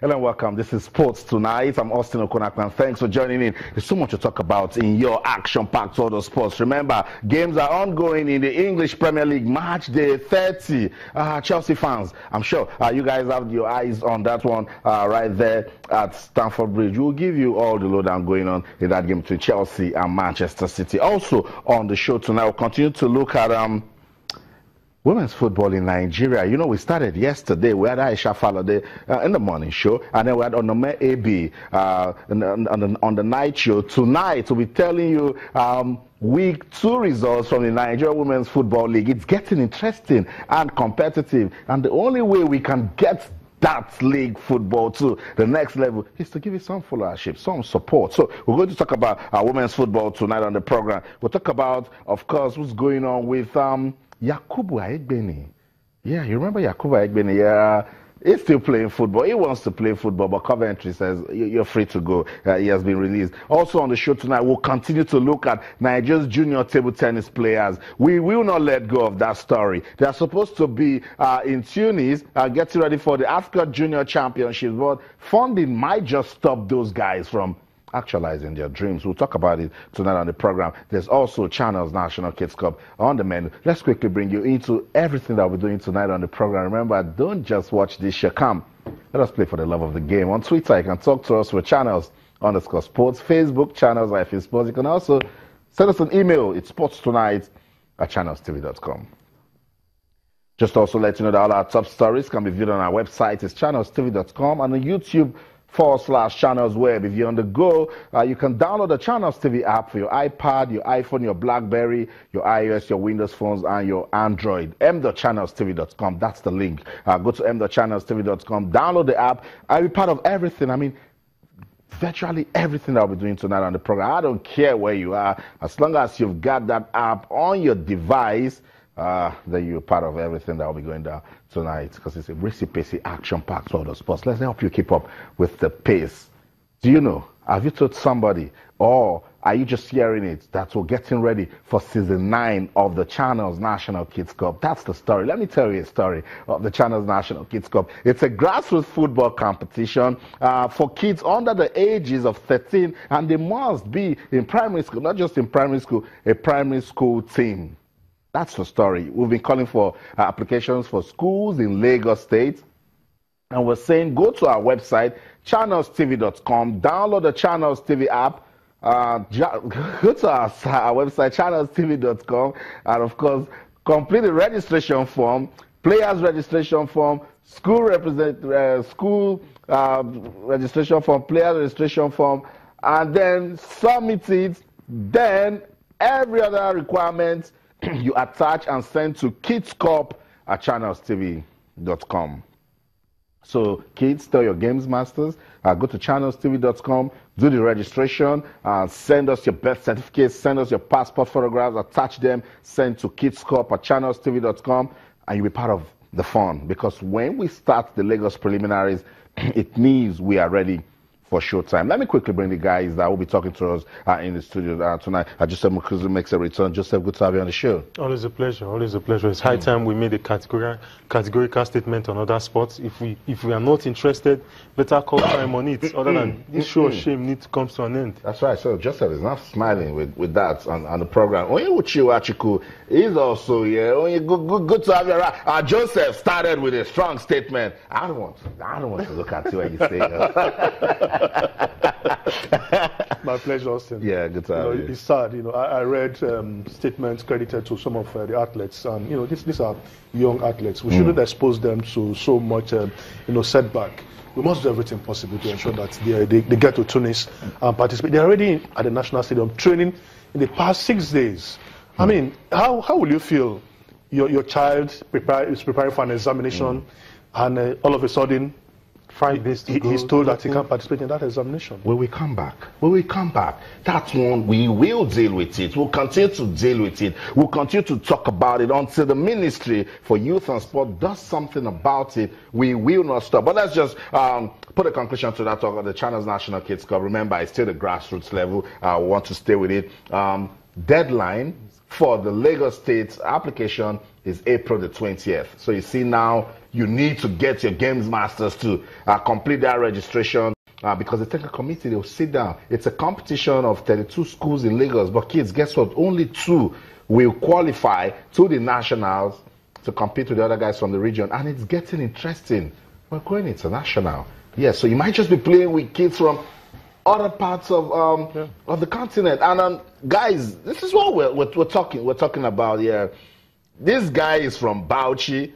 Hello, welcome. This is Sports Tonight. I'm Austin Okonakman. Thanks for joining in. There's so much to talk about in your action-packed world of sports. Remember, games are ongoing in the English Premier League, Match Day 30. Chelsea fans, I'm sure you guys have your eyes on that one right there at Stamford Bridge. We'll give you all the lowdown going on in that game between Chelsea and Manchester City. Also on the show tonight, we'll continue to look at women's football in Nigeria. You know, we started yesterday. We had Aisha Falade in the morning show, and then we had Onome AB on the night show. Tonight, we'll be telling you week 2 results from the Nigeria Women's Football League. It's getting interesting and competitive, and the only way we can get that league football to the next level is to give it some followership, some support. So we're going to talk about women's football tonight on the program. We'll talk about, of course, what's going on with Yakubu Aigbeni. Yeah, you remember Yakubu Aigbeni? Yeah, he's still playing football. He wants to play football, but Coventry says you're free to go. He has been released. Also on the show tonight, we'll continue to look at Nigeria's junior table tennis players. We will not let go of that story. They are supposed to be in Tunis, getting ready for the Africa Junior Championships, but funding might just stop those guys from actualizing their dreams. We'll talk about it tonight on the program. There's also Channels National Kids Cup on the menu. Let's quickly bring you into everything that we're doing tonight on the program. Remember, don't just watch this show. Come, let us play for the love of the game. On Twitter, you can talk to us with Channels_Sports, Facebook, Channels IF Sports. You can also send us an email. It's sportstonight@channelstv.com. Just also let you know that all our top stories can be viewed on our website. It's channelstv.com, and on YouTube /Channels Web. If you're on the go, you can download the Channels TV app for your iPad, your iPhone, your BlackBerry, your iOS, your Windows phones, and your Android. m.channelstv.com. That's the link. Go to m.channelstv.com, download the app, and be part of everything. I mean, virtually everything that we'll be doing tonight on the program. I don't care where you are, as long as you've got that app on your device, then you're part of everything that will be going down tonight, because it's a racy-pacey, action-packed world of sports. Let's help you keep up with the pace. Do you know? Have you told somebody, or are you just hearing it, that we're getting ready for season 9 of the Channels National Kids Cup? That's the story. Let me tell you a story of the Channels National Kids Cup. It's a grassroots football competition for kids under the ages of 13, and they must be in primary school, not just in primary school, a primary school team. That's the story. We've been calling for applications for schools in Lagos State. And we're saying go to our website, channelstv.com, download the Channels TV app, go to our website, channelstv.com, and of course, complete the registration form, players registration form, school registration form, player registration form, and then submit it. Then every other requirement you attach and send to kidscorp@channelstv.com. So kids, tell your games masters, go to channelstv.com, do the registration, send us your birth certificates, send us your passport photographs, attach them, send to kidscorp@channelstv.com, and you'll be part of the fun. Because when we start the Lagos preliminaries, it means we are ready for showtime. Let me quickly bring the guys that will be talking to us in the studio tonight. Joseph Mukuzu makes a return. Joseph, good to have you on the show. Always a pleasure. Always a pleasure. It's high time we made a categorical statement on other sports. If we are not interested, better call time on it. Other than this show of shame comes to an end. That's right. So Joseph is not smiling with that on the program. Onyewuchi Wachiku is also here. Good to have you around. Joseph started with a strong statement. I don't want to look at you when you say My pleasure, Austin. Yeah, good to have you. It's sad. I read statements credited to some of the athletes, and these are young athletes. We shouldn't expose them to so much, setback. We must do everything possible to ensure that they get to Tunis and participate. They're already at the National Stadium training in the past 6 days. I mean, how will you feel? Your child is preparing for an examination, and all of a sudden, 5 days to go. He's told that he can't participate in that examination. When we come back, that's when we will deal with it. We'll continue to deal with it. We'll continue to talk about it until the Ministry for Youth and Sport does something about it. We will not stop. But let's just put a conclusion to that talk of the Channels National Kids Cup. Remember, it's still the grassroots level. We want to stay with it. Deadline for the Lagos State application is April the 20th. So you see now, you need to get your games masters to complete that registration. Because the technical committee, they'll sit down. It's a competition of 32 schools in Lagos. But kids, guess what? Only 2 will qualify to the nationals to compete with the other guys from the region. And it's getting interesting. We're going international. Yeah, so you might just be playing with kids from other parts of the continent. And guys, this is what we're talking about here. This guy is from Bauchi.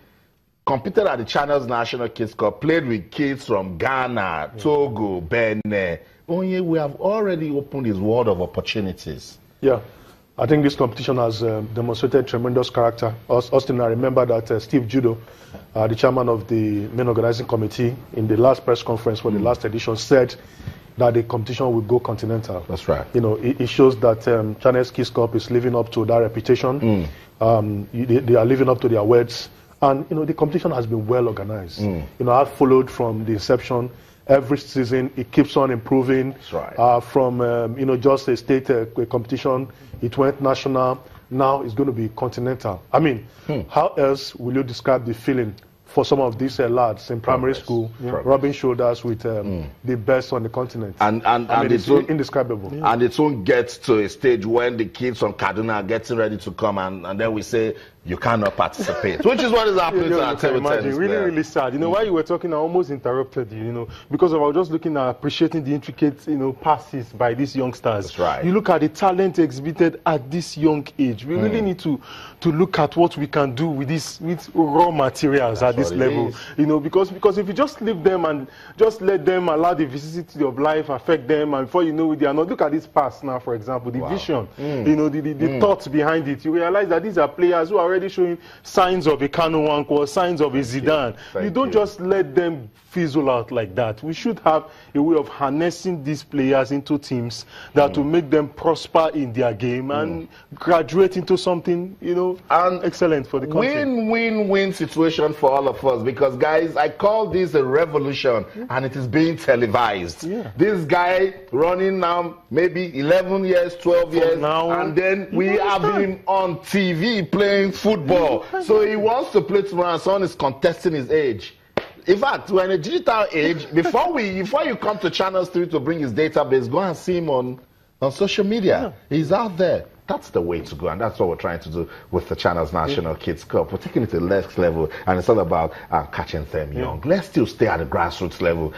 Competed at the Channels National Kids Cup, played with kids from Ghana, Togo, Benin. We have already opened his world of opportunities. Yeah, I think this competition has demonstrated tremendous character. Austin, I remember that Steve Judo, the chairman of the main organizing committee, in the last press conference for the last edition, said that the competition will go continental. That's right. You know, it shows that Channels Kids Cup is living up to that reputation. They are living up to their words. And, you know, the competition has been well organized. You know, I've followed from the inception. Every season, it keeps on improving. That's right. From, you know, just a state competition, it went national. Now it's going to be continental. I mean, how else will you describe the feeling for some of these lads in primary school, rubbing shoulders with the best on the continent? And it's indescribable. Yeah. And it won't get to a stage when the kids from Kaduna are getting ready to come and then we say, you cannot participate, which is what is happening to our table tennis. Really sad. You know, while you were talking, I almost interrupted you, you know, because I was just looking at appreciating the intricate, you know, passes by these youngsters. That's right. You look at the talent exhibited at this young age. We really need to look at what we can do with raw materials at this level. You know, because if you just leave them and just let them allow the vicissitude of life affect them, and before you know it, they are not. Look at this pass now, for example, the vision, you know, the thoughts behind it. You realize that these are players who are already showing signs of a Kanu Wankwo, signs of a Zidane. You don't just let them fizzle out like that. We should have a way of harnessing these players into teams that will make them prosper in their game and graduate into something, you know, excellent for the country. Win-win-win situation for all of us, because guys, I call this a revolution and it is being televised. This guy running now maybe 11 years, 12 years now, and then we have him on TV playing football. So he wants to play tomorrow and someone is contesting his age. In fact, we're in a digital age. Before you come to Channels 3 to bring his database, go and see him on social media. He's out there. That's the way to go, and that's what we're trying to do with the Channels National Kids Cup. We're taking it to the next level, and it's all about catching them young. Let's still stay at the grassroots level.